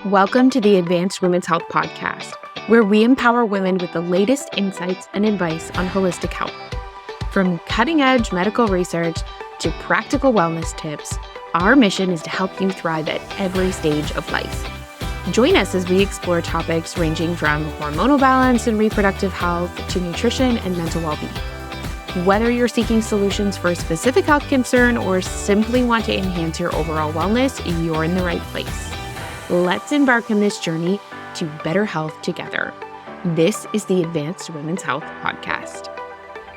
Welcome to the Advanced Women's Health Podcast, where we empower women with the latest insights and advice on holistic health. From cutting-edge medical research to practical wellness tips, our mission is to help you thrive at every stage of life. Join us as we explore topics ranging from hormonal balance and reproductive health to nutrition and mental well-being. Whether you're seeking solutions for a specific health concern or simply want to enhance your overall wellness, you're in the right place. Let's embark on this journey to better health together. This is the Advanced Women's Health Podcast.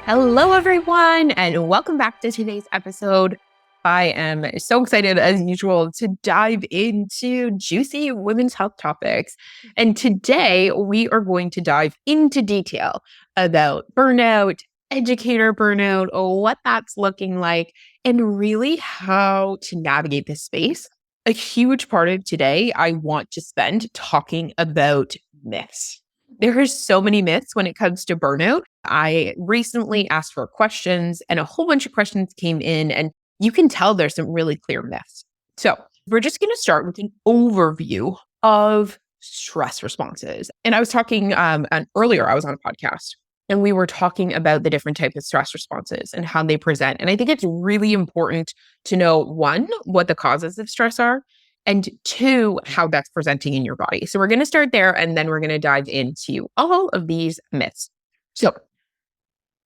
Hello, everyone, and welcome back to today's episode. I am so excited, as usual, to dive into juicy women's health topics. And today, we are going to dive into detail about burnout, educator burnout, what that's looking like, and really how to navigate this space. A huge part of today I want to spend talking about myths. There are so many myths when it comes to burnout. I recently asked for questions and a whole bunch of questions came in, and you can tell there's some really clear myths. So we're just going to start with an overview of stress responses. And I was talking earlier, I was on a podcast and we were talking about the different types of stress responses and how they present. And I think it's really important to know, one, what the causes of stress are, and two, how that's presenting in your body. So we're going to start there, and then we're going to dive into all of these myths. So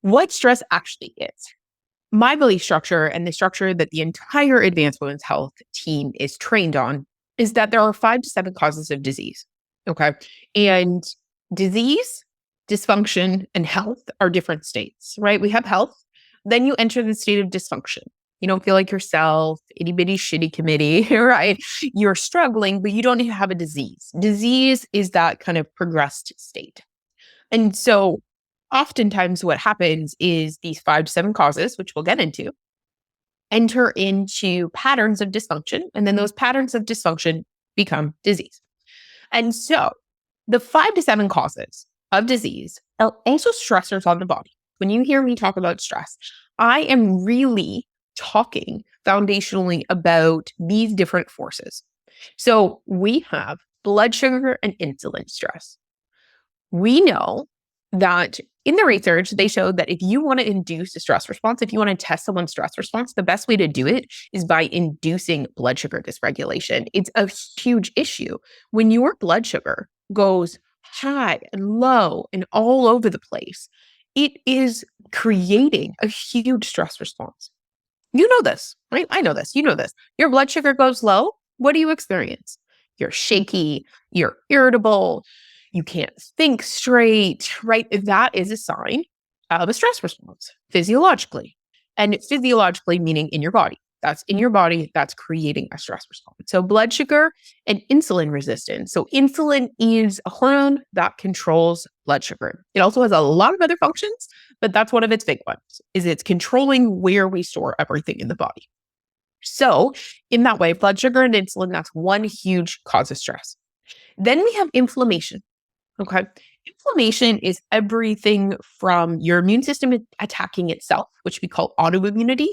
what stress actually is. My belief structure and the structure that the entire Advanced Women's Health team is trained on is that there are 5 to 7 causes of disease. Okay. And disease, dysfunction, and health are different states, right? We have health, then you enter the state of dysfunction. You don't feel like yourself, itty bitty shitty committee, right? You're struggling, but you don't even have a disease. Disease is that kind of progressed state. And so oftentimes what happens is these 5 to 7 causes, which we'll get into, enter into patterns of dysfunction, and then those patterns of dysfunction become disease. And so the 5 to 7 causes of disease are also stressors on the body. When you hear me talk about stress, I am really talking foundationally about these different forces. So we have blood sugar and insulin stress. We know that in the research, they showed that if you want to induce a stress response, if you want to test someone's stress response, the best way to do it is by inducing blood sugar dysregulation. It's a huge issue. When your blood sugar goes high and low and all over the place, it is creating a huge stress response. You know this, right? I know this. You know this. Your blood sugar goes low. What do you experience? You're shaky. You're irritable. You can't think straight, right? That is a sign of a stress response physiologically. And physiologically meaning in your body. That's in your body. That's creating a stress response. So blood sugar and insulin resistance. So insulin is a hormone that controls blood sugar. It also has a lot of other functions, but that's one of its big ones, is it's controlling where we store everything in the body. So in that way, blood sugar and insulin, that's one huge cause of stress. Then we have inflammation. Okay. Inflammation is everything from your immune system attacking itself, which we call autoimmunity.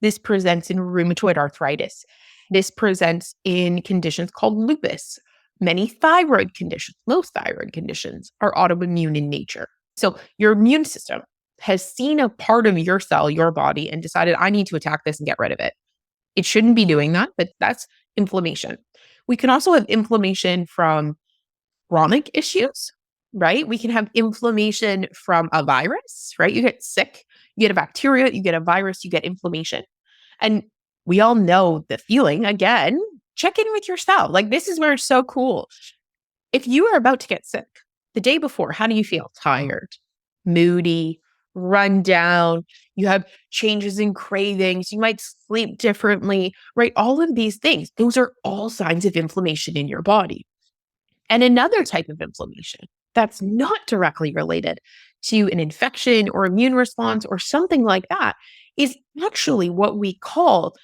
This presents in rheumatoid arthritis. This presents in conditions called lupus. Many thyroid conditions, most thyroid conditions are autoimmune in nature. So your immune system has seen a part of your cell, your body, and decided, I need to attack this and get rid of it. It shouldn't be doing that, but that's inflammation. We can also have inflammation from chronic issues, right? We can have inflammation from a virus, right? You get sick, you get a bacteria, you get a virus, you get inflammation. And we all know the feeling. Again, check in with yourself. Like, this is where it's so cool. If you are about to get sick the day before, how do you feel? Tired, moody, run down. You have changes in cravings. You might sleep differently, right? All of these things, those are all signs of inflammation in your body. And another type of inflammation that's not directly related to an infection or immune response or something like that is actually what we call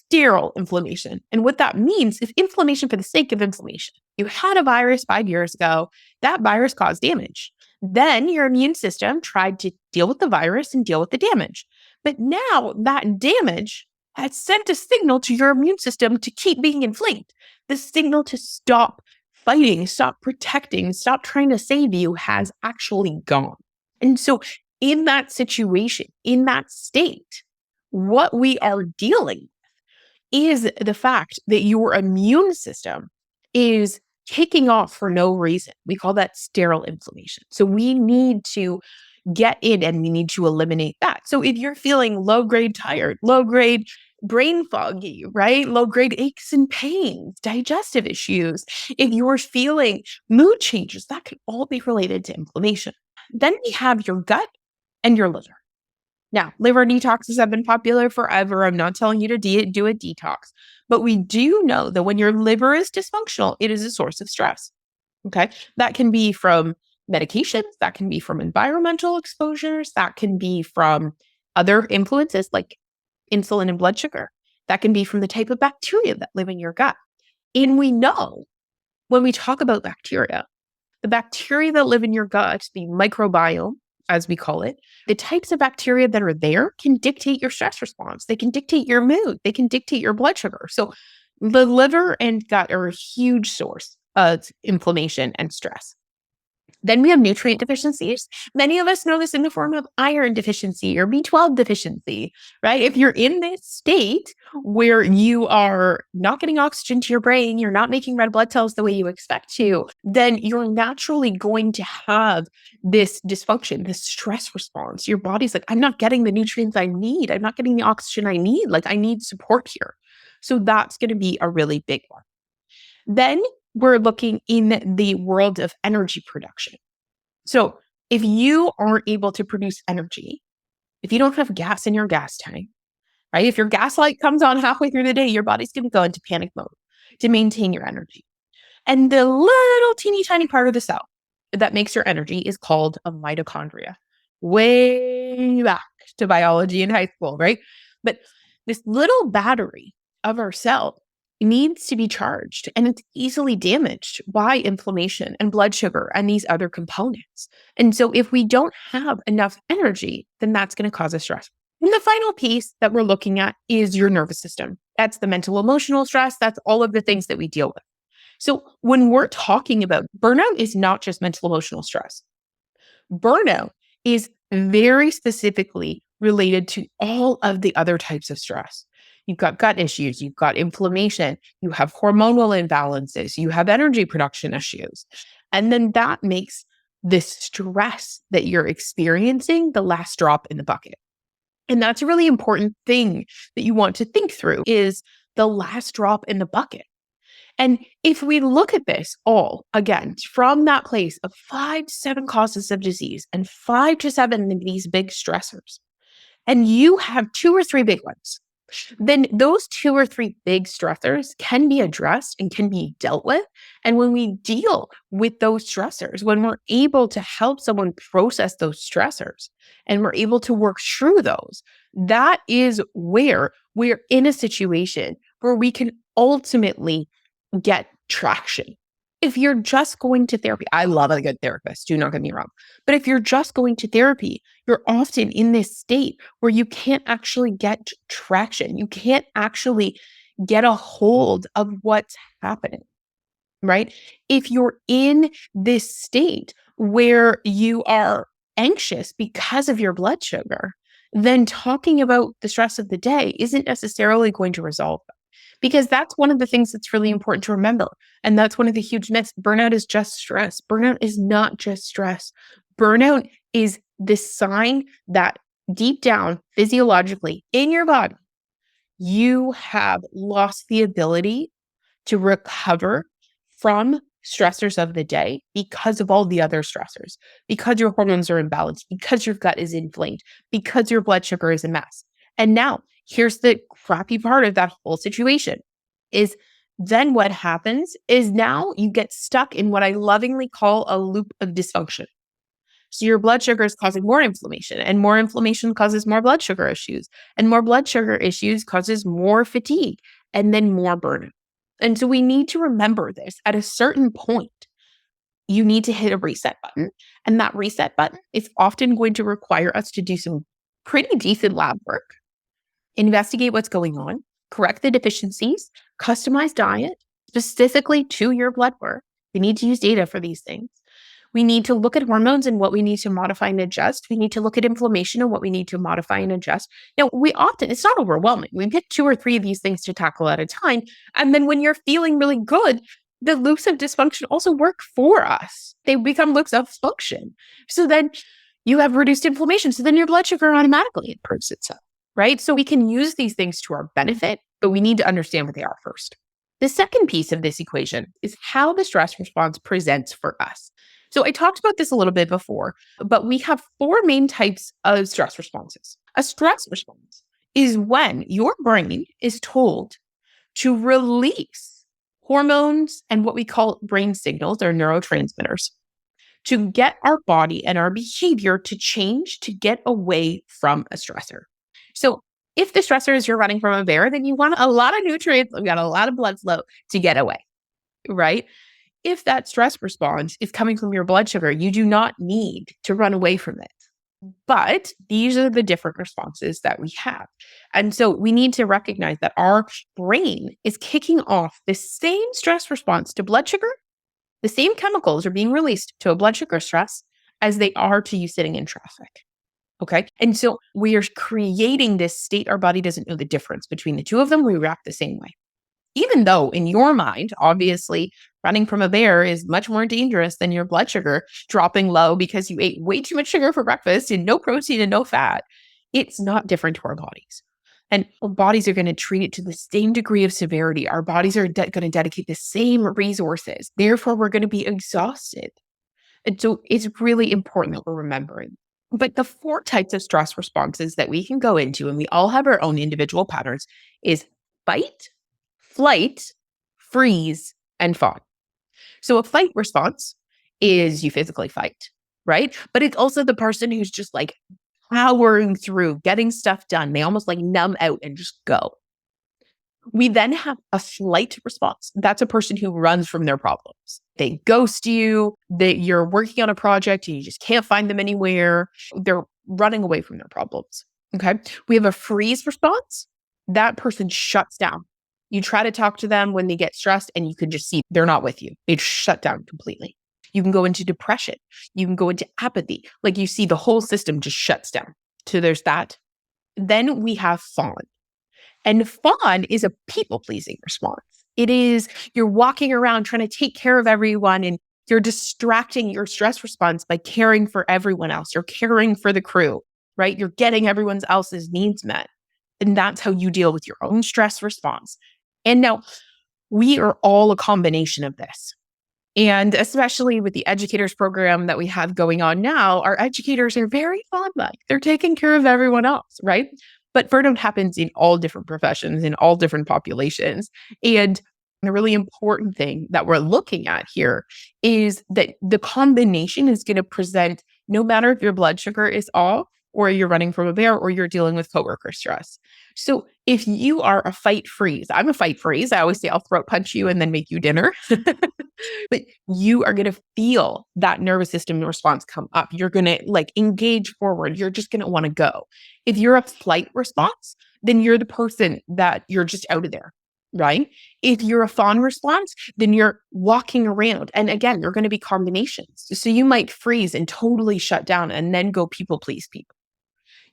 sterile inflammation. And what that means is inflammation for the sake of inflammation. You had a virus 5 years ago, that virus caused damage. Then your immune system tried to deal with the virus and deal with the damage. But now that damage has sent a signal to your immune system to keep being inflamed, the signal to stop fighting, stop protecting, stop trying to save you has actually gone. And so in that situation, in that state, what we are dealing is the fact that your immune system is kicking off for no reason. We call that sterile inflammation. So we need to get in and we need to eliminate that. So if you're feeling low grade tired, low grade brain foggy, right? Low grade aches and pains, digestive issues, if you're feeling mood changes, that could all be related to inflammation. Then we have your gut and your liver. Now, liver detoxes have been popular forever. I'm not telling you to do a detox, but we do know that when your liver is dysfunctional, it is a source of stress. Okay. That can be from medications, that can be from environmental exposures, that can be from other influences like insulin and blood sugar. That can be from the type of bacteria that live in your gut. And we know when we talk about bacteria, the bacteria that live in your gut, the microbiome, as we call it, the types of bacteria that are there can dictate your stress response. They can dictate your mood. They can dictate your blood sugar. So the liver and gut are a huge source of inflammation and stress. Then we have nutrient deficiencies. Many of us know this in the form of iron deficiency or B12 deficiency, right? If you're in this state where you are not getting oxygen to your brain, you're not making red blood cells the way you expect to, then you're naturally going to have this dysfunction, this stress response. Your body's like, I'm not getting the nutrients I need. I'm not getting the oxygen I need. Like, I need support here. So that's going to be a really big one. Then we're looking in the world of energy production. So if you aren't able to produce energy, if you don't have gas in your gas tank, right? If your gas light comes on halfway through the day, your body's going to go into panic mode to maintain your energy. And the little teeny tiny part of the cell that makes your energy is called a mitochondria. Way back to biology in high school, right? But this little battery of our cell needs to be charged, and it's easily damaged by inflammation and blood sugar and these other components. And so if we don't have enough energy, then that's going to cause us stress. And the final piece that we're looking at is your nervous system. That's the mental emotional stress. That's all of the things that we deal with. So when we're talking about burnout, is not just mental emotional stress. Burnout is very specifically related to all of the other types of stress. You've got gut issues, you've got inflammation, you have hormonal imbalances, you have energy production issues. And then that makes the stress that you're experiencing the last drop in the bucket. And that's a really important thing that you want to think through is the last drop in the bucket. And if we look at this all, again, from that place of 5 to 7 causes of disease and 5 to 7 of these big stressors, and you have 2 or 3 big ones, then those 2 or 3 big stressors can be addressed and can be dealt with. And when we deal with those stressors, when we're able to help someone process those stressors and we're able to work through those, that is where we're in a situation where we can ultimately get traction. If you're just going to therapy, I love a good therapist, do not get me wrong. But if you're just going to therapy, you're often in this state where you can't actually get traction. You can't actually get a hold of what's happening, right? If you're in this state where you are anxious because of your blood sugar, then talking about the stress of the day isn't necessarily going to resolve that. Because that's one of the things that's really important to remember. And that's one of the huge myths. Burnout is just stress. Burnout is not just stress. Burnout is this sign that deep down, physiologically, in your body, you have lost the ability to recover from stressors of the day because of all the other stressors, because your hormones are imbalanced, because your gut is inflamed, because your blood sugar is a mess. And now, here's the crappy part of that whole situation is then what happens is now you get stuck in what I lovingly call a loop of dysfunction. So your blood sugar is causing more inflammation, and more inflammation causes more blood sugar issues, and more blood sugar issues causes more fatigue and then more burnout. And so we need to remember this at a certain point. You need to hit a reset button, and that reset button is often going to require us to do some pretty decent lab work. Investigate what's going on, correct the deficiencies, customize diet specifically to your blood work, We need to use data for these things. We need to look at hormones and what we need to modify and adjust. We need to look at inflammation and what we need to modify and adjust. Now, it's not overwhelming. We get 2 or 3 of these things to tackle at a time. And then when you're feeling really good, the loops of dysfunction also work for us. They become loops of function. So then you have reduced inflammation. So then your blood sugar automatically improves itself, right? So we can use these things to our benefit, but we need to understand what they are first. The second piece of this equation is how the stress response presents for us. So I talked about this a little bit before, but we have 4 main types of stress responses. A stress response is when your brain is told to release hormones and what we call brain signals, or neurotransmitters, to get our body and our behavior to change to get away from a stressor. So if the stressor is you're running from a bear, then you want a lot of nutrients, you got a lot of blood flow to get away, right? If that stress response is coming from your blood sugar, you do not need to run away from it. But these are the different responses that we have. And so we need to recognize that our brain is kicking off the same stress response to blood sugar. The same chemicals are being released to a blood sugar stress as they are to you sitting in traffic. Okay. And so we are creating this state. Our body doesn't know the difference between the two of them. We react the same way. Even though in your mind, obviously, running from a bear is much more dangerous than your blood sugar dropping low because you ate way too much sugar for breakfast and no protein and no fat, it's not different to our bodies. And our bodies are going to treat it to the same degree of severity. Our bodies are going to dedicate the same resources. Therefore, we're going to be exhausted. And so it's really important that we're remembering. But the 4 types of stress responses that we can go into, and we all have our own individual patterns, is fight, flight, freeze, and fawn. So a fight response is you physically fight, right? But it's also the person who's just like powering through, getting stuff done. They almost like numb out and just go. We then have a flight response. That's a person who runs from their problems. They ghost you, you're working on a project and you just can't find them anywhere. They're running away from their problems. Okay. We have a freeze response. That person shuts down. You try to talk to them when they get stressed and you can just see they're not with you. It's shut down completely. You can go into depression. You can go into apathy. Like you see the whole system just shuts down. So there's that. Then we have fawn. And fawn is a people-pleasing response. It is you're walking around trying to take care of everyone and you're distracting your stress response by caring for everyone else. You're caring for the crew, right? You're getting everyone else's needs met. And that's how you deal with your own stress response. And now we are all a combination of this. And especially with the educators program that we have going on now, our educators are very fawn-like. They're taking care of everyone else, right? But burnout happens in all different professions, in all different populations. And the really important thing that we're looking at here is that the combination is going to present no matter if your blood sugar is off or you're running from a bear or you're dealing with coworker stress. So if you are a fight freeze, I'm a fight freeze. I always say I'll throat punch you and then make you dinner. But you are going to feel that nervous system response come up. You're going to like engage forward. You're just going to want to go. If you're a flight response, then you're the person that you're just out of there, right? If you're a fawn response, then you're walking around. And again, you're going to be combinations. So you might freeze and totally shut down and then go people please people.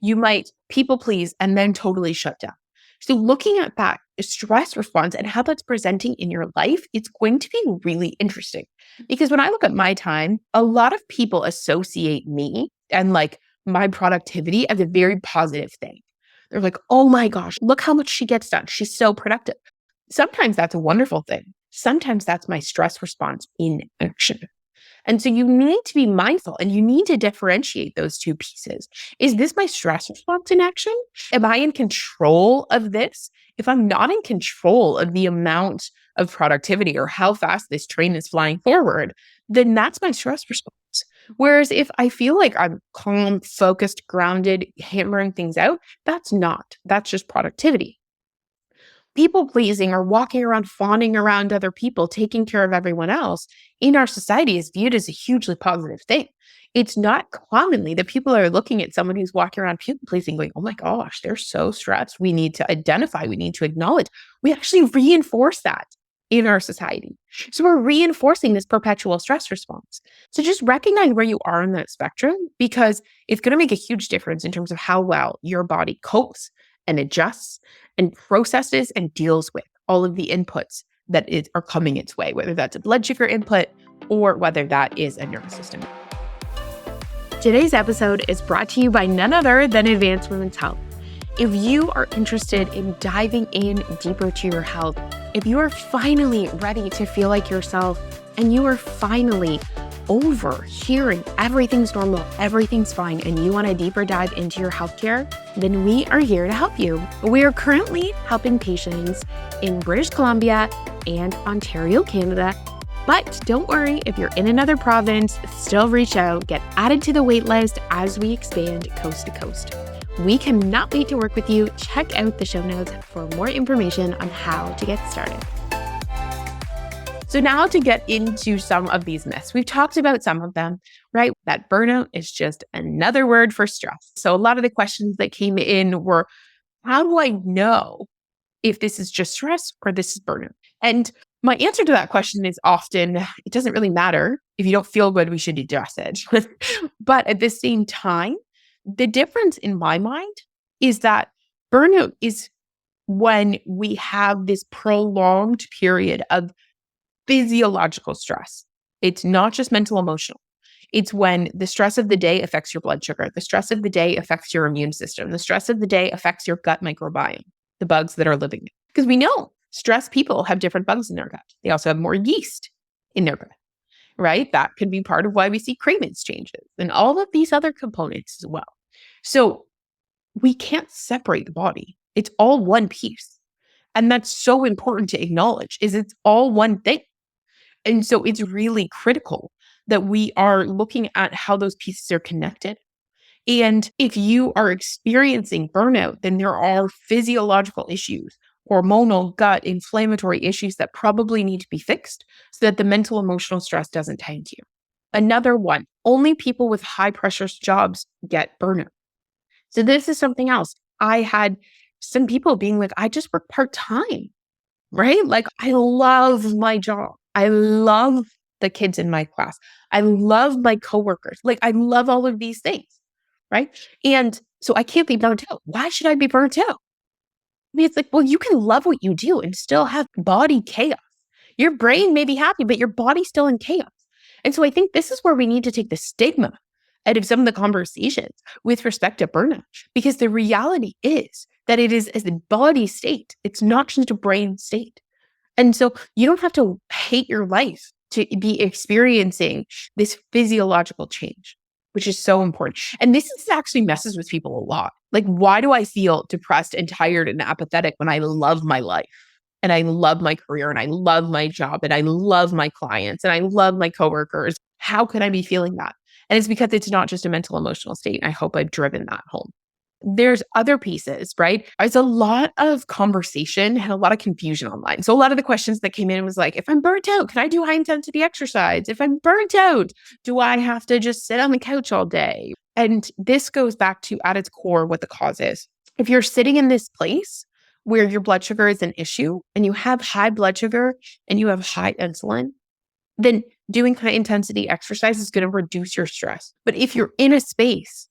You might people please and then totally shut down. So looking at that stress response and how that's presenting in your life, it's going to be really interesting. Because when I look at my time, a lot of people associate me and like my productivity as a very positive thing. They're like, oh my gosh, look how much she gets done. She's so productive. Sometimes that's a wonderful thing. Sometimes that's my stress response in action. And so you need to be mindful and you need to differentiate those two pieces. Is this my stress response in action? Am I in control of this? If I'm not in control of the amount of productivity or how fast this train is flying forward, then that's my stress response. Whereas if I feel like I'm calm, focused, grounded, hammering things out, that's not. That's just productivity. People pleasing or walking around, fawning around other people, taking care of everyone else in our society is viewed as a hugely positive thing. It's not commonly that people are looking at someone who's walking around people pleasing going, oh my gosh, they're so stressed. We need to identify, we need to acknowledge. We actually reinforce that. in our society. So we're reinforcing this perpetual stress response. So just recognize where you are on that spectrum, because it's going to make a huge difference in terms of how well your body copes and adjusts and processes and deals with all of the inputs that are coming its way, whether that's a blood sugar input or whether that is a nervous system. Today's episode is brought to you by none other than Advanced Women's Health. If you are interested in diving in deeper to your health, if you are finally ready to feel like yourself, and you are finally over hearing everything's normal, everything's fine, and you want a deeper dive into your healthcare, then we are here to help you. We are currently helping patients in British Columbia and Ontario, Canada. But don't worry, if you're in another province, still reach out, get added to the wait list as we expand coast to coast. We cannot wait to work with you. Check out the show notes for more information on how to get started. So now to get into some of these myths. We've talked about some of them, right? That burnout is just another word for stress. So a lot of the questions that came in were, how do I know if this is just stress or this is burnout? And my answer to that question is often, it doesn't really matter. If you don't feel good, we should address it. But at the same time, the difference in my mind is that burnout is when we have this prolonged period of physiological stress. It's not just mental, emotional. It's when the stress of the day affects your blood sugar. The stress of the day affects your immune system. The stress of the day affects your gut microbiome, the bugs that are living there. Because we know stressed people have different bugs in their gut. They also have more yeast in their gut, right? That could be part of why we see cravings changes and all of these other components as well. So we can't separate the body. It's all one piece. And that's so important to acknowledge, is it's all one thing. And so it's really critical that we are looking at how those pieces are connected. And if you are experiencing burnout, then there are physiological issues, hormonal, gut, inflammatory issues that probably need to be fixed so that the mental, emotional stress doesn't tie into you. Another one, only people with high pressure jobs get burnout. So this is something else. I had some people being like, I just work part-time, right? Like, I love my job. I love the kids in my class. I love my coworkers. Like, I love all of these things, right? And so I can't be burnt out. Why should I be burnt out? I mean, it's like, well, you can love what you do and still have body chaos. Your brain may be happy, but your body's still in chaos. And so I think this is where we need to take the stigma out of some of the conversations with respect to burnout, because the reality is that it is a body state. It's not just a brain state. And so you don't have to hate your life to be experiencing this physiological change, which is so important. And this actually messes with people a lot. Like, why do I feel depressed and tired and apathetic when I love my life and I love my career and I love my job and I love my clients and I love my coworkers? How can I be feeling that? And it's because it's not just a mental, emotional state. I hope I've driven that home. There's other pieces, right? There's a lot of conversation and a lot of confusion online. So a lot of the questions that came in was like, if I'm burnt out, can I do high intensity exercise? If I'm burnt out, do I have to just sit on the couch all day? And this goes back to, at its core, what the cause is. If you're sitting in this place where your blood sugar is an issue and you have high blood sugar and you have high insulin, then doing high intensity exercise is going to reduce your stress. But if you're in a space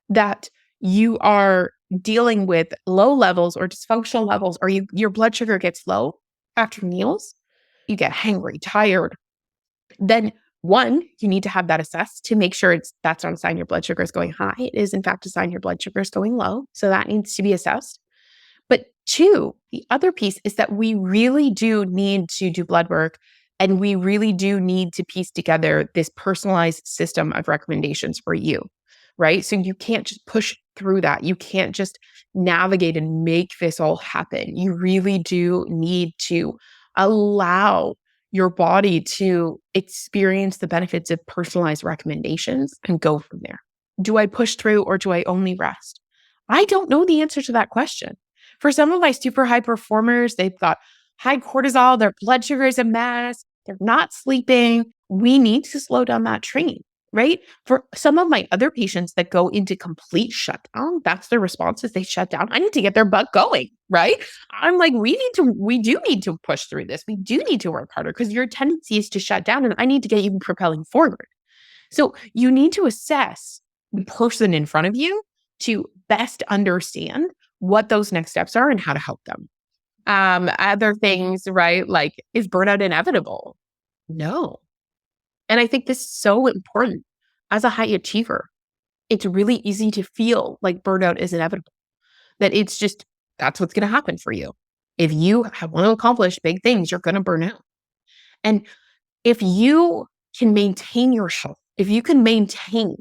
that you are dealing with low levels or dysfunctional levels, or your blood sugar gets low after meals, you get hangry, tired, then one, you need to have that assessed to make sure that's not a sign your blood sugar is going high. It is, in fact, a sign your blood sugar is going low. So that needs to be assessed. But two, the other piece is that we really do need to do blood work. And we really do need to piece together this personalized system of recommendations for you, right? So you can't just push through that. You can't just navigate and make this all happen. You really do need to allow your body to experience the benefits of personalized recommendations and go from there. Do I push through or do I only rest? I don't know the answer to that question. For some of my super high performers, they've got high cortisol, their blood sugar is a mess, they're not sleeping. We need to slow down that train. right? For some of my other patients that go into complete shutdown, that's their response is they shut down. I need to get their butt going, right? I'm like, we do need to push through this. We do need to work harder because your tendency is to shut down and I need to get you propelling forward. So you need to assess the person in front of you to best understand what those next steps are and how to help them. Other things, right? Like, is burnout inevitable? No. And I think this is so important. As a high achiever, it's really easy to feel like burnout is inevitable, that it's just, that's what's going to happen for you. If you want to accomplish big things, you're going to burn out. And if you can maintain your health, if you can maintain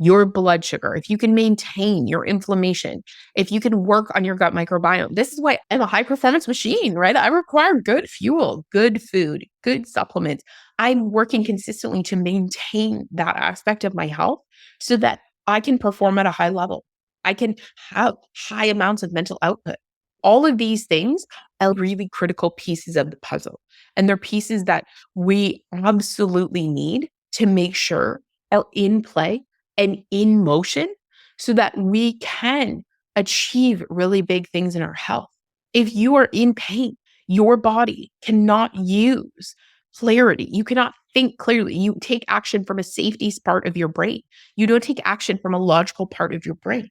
your blood sugar, if you can maintain your inflammation, if you can work on your gut microbiome, this is why I'm a high performance machine, right? I require good fuel, good food, good supplements. I'm working consistently to maintain that aspect of my health so that I can perform at a high level. I can have high amounts of mental output. All of these things are really critical pieces of the puzzle. And they're pieces that we absolutely need to make sure are in play and in motion so that we can achieve really big things in our health. If you are in pain, your body cannot use clarity. You cannot think clearly. You take action from a safety part of your brain. You don't take action from a logical part of your brain,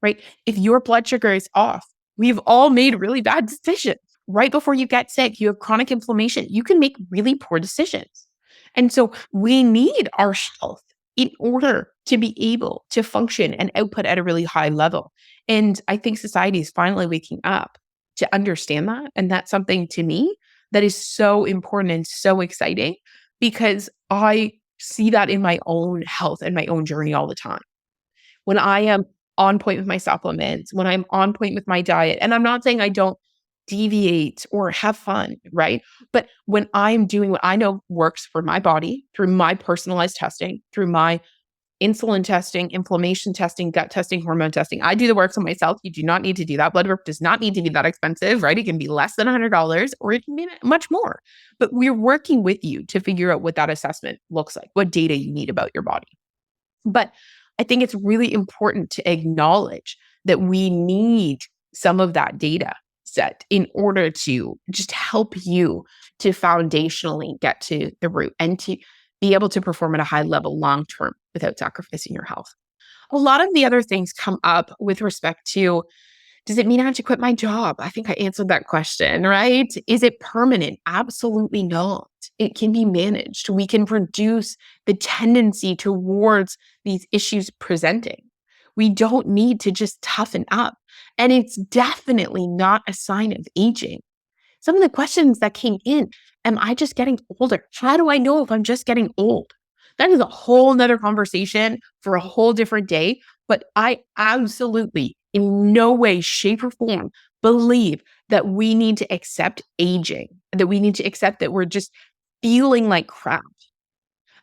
right? If your blood sugar is off, we've all made really bad decisions. Right before you get sick, you have chronic inflammation. You can make really poor decisions. And so we need our health in order to be able to function and output at a really high level. And I think society is finally waking up to understand that. And that's something to me that is so important and so exciting because I see that in my own health and my own journey all the time. When I am on point with my supplements, when I'm on point with my diet, and I'm not saying I don't deviate or have fun, right? But when I'm doing what I know works for my body through my personalized testing, through my insulin testing, inflammation testing, gut testing, hormone testing, I do the work on myself. You do not need to do that. Blood work does not need to be that expensive, right? It can be less than $100 or it can be much more. But we're working with you to figure out what that assessment looks like, what data you need about your body. But I think it's really important to acknowledge that we need some of that data set in order to just help you to foundationally get to the root and to be able to perform at a high level long term without sacrificing your health. A lot of the other things come up with respect to, does it mean I have to quit my job? I think I answered that question, right? Is it permanent? Absolutely not. It can be managed. We can reduce the tendency towards these issues presenting. We don't need to just toughen up. And it's definitely not a sign of aging. Some of the questions that came in, am I just getting older? How do I know if I'm just getting old? That is a whole nother conversation for a whole different day. But I absolutely, in no way, shape, or form, believe that we need to accept aging, that we need to accept that we're just feeling like crap.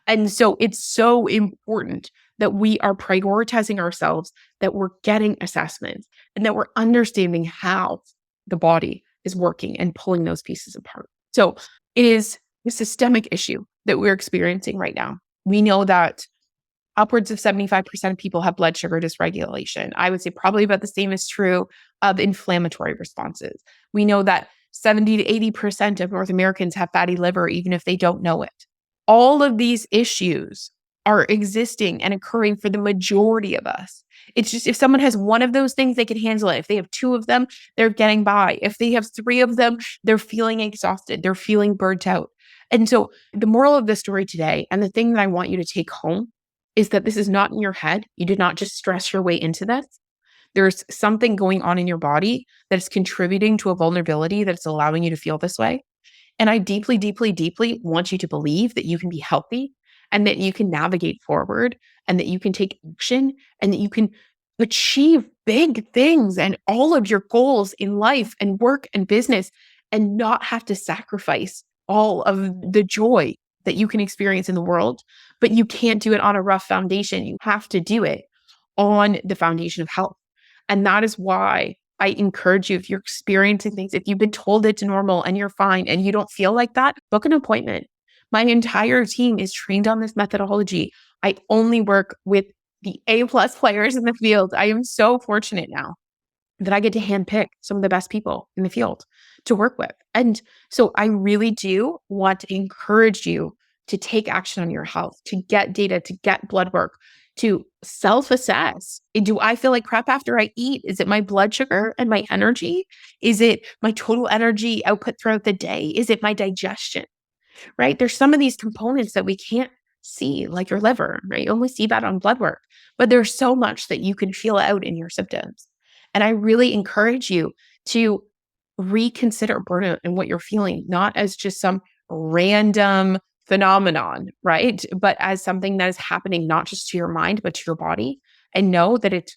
And so it's so important that we are prioritizing ourselves, that we're getting assessments, and that we're understanding how the body is working and pulling those pieces apart. So it is a systemic issue that we're experiencing right now. We know that upwards of 75% of people have blood sugar dysregulation. I would say probably about the same is true of inflammatory responses. We know that 70 to 80% of North Americans have fatty liver, even if they don't know it. All of these issues are existing and occurring for the majority of us. It's just if someone has one of those things, they can handle it. If they have two of them, they're getting by. If they have three of them, they're feeling exhausted. They're feeling burnt out. And so the moral of the story today, and the thing that I want you to take home, is that this is not in your head. You did not just stress your way into this. There's something going on in your body that is contributing to a vulnerability that's allowing you to feel this way. And I deeply, deeply, deeply want you to believe that you can be healthy and that you can navigate forward and that you can take action and that you can achieve big things and all of your goals in life and work and business and not have to sacrifice all of the joy that you can experience in the world. But you can't do it on a rough foundation. You have to do it on the foundation of health. And that is why I encourage you, if you're experiencing things, if you've been told it's normal and you're fine and you don't feel like that, book an appointment. My entire team is trained on this methodology. I only work with the A+ players in the field. I am so fortunate now that I get to handpick some of the best people in the field to work with. And so I really do want to encourage you to take action on your health, to get data, to get blood work, to self-assess. Do I feel like crap after I eat? Is it my blood sugar and my energy? Is it my total energy output throughout the day? Is it my digestion? Right? There's some of these components that we can't see, like your liver, right? You only see that on blood work, but there's so much that you can feel out in your symptoms. And I really encourage you to reconsider burnout and what you're feeling, not as just some random phenomenon, right? But as something that is happening not just to your mind, but to your body. And know that it's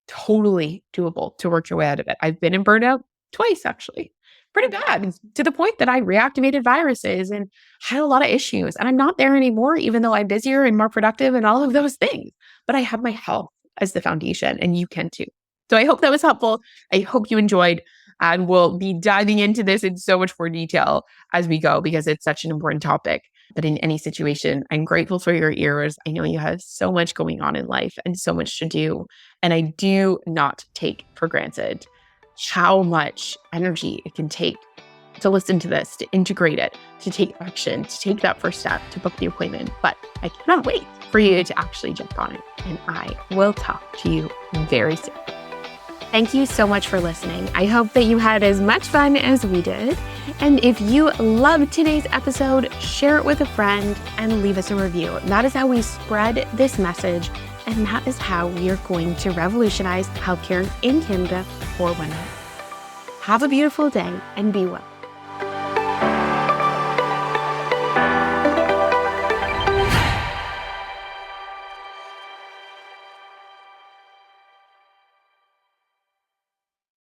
totally doable to work your way out of it. I've been in burnout twice, actually. Pretty bad, to the point that I reactivated viruses and had a lot of issues. And I'm not there anymore, even though I'm busier and more productive and all of those things. But I have my health as the foundation, and you can too. So I hope that was helpful. I hope you enjoyed, and we'll be diving into this in so much more detail as we go, because it's such an important topic. But in any situation, I'm grateful for your ears. I know you have so much going on in life and so much to do. And I do not take for granted how much energy it can take to listen to this, to integrate it, to take action, to take that first step, to book the appointment. But I cannot wait for you to actually jump on it. And I will talk to you very soon. Thank you so much for listening. I hope that you had as much fun as we did. And if you loved today's episode, share it with a friend and leave us a review. That is how we spread this message. And that is how we are going to revolutionize healthcare in Canada for women. Have a beautiful day and be well.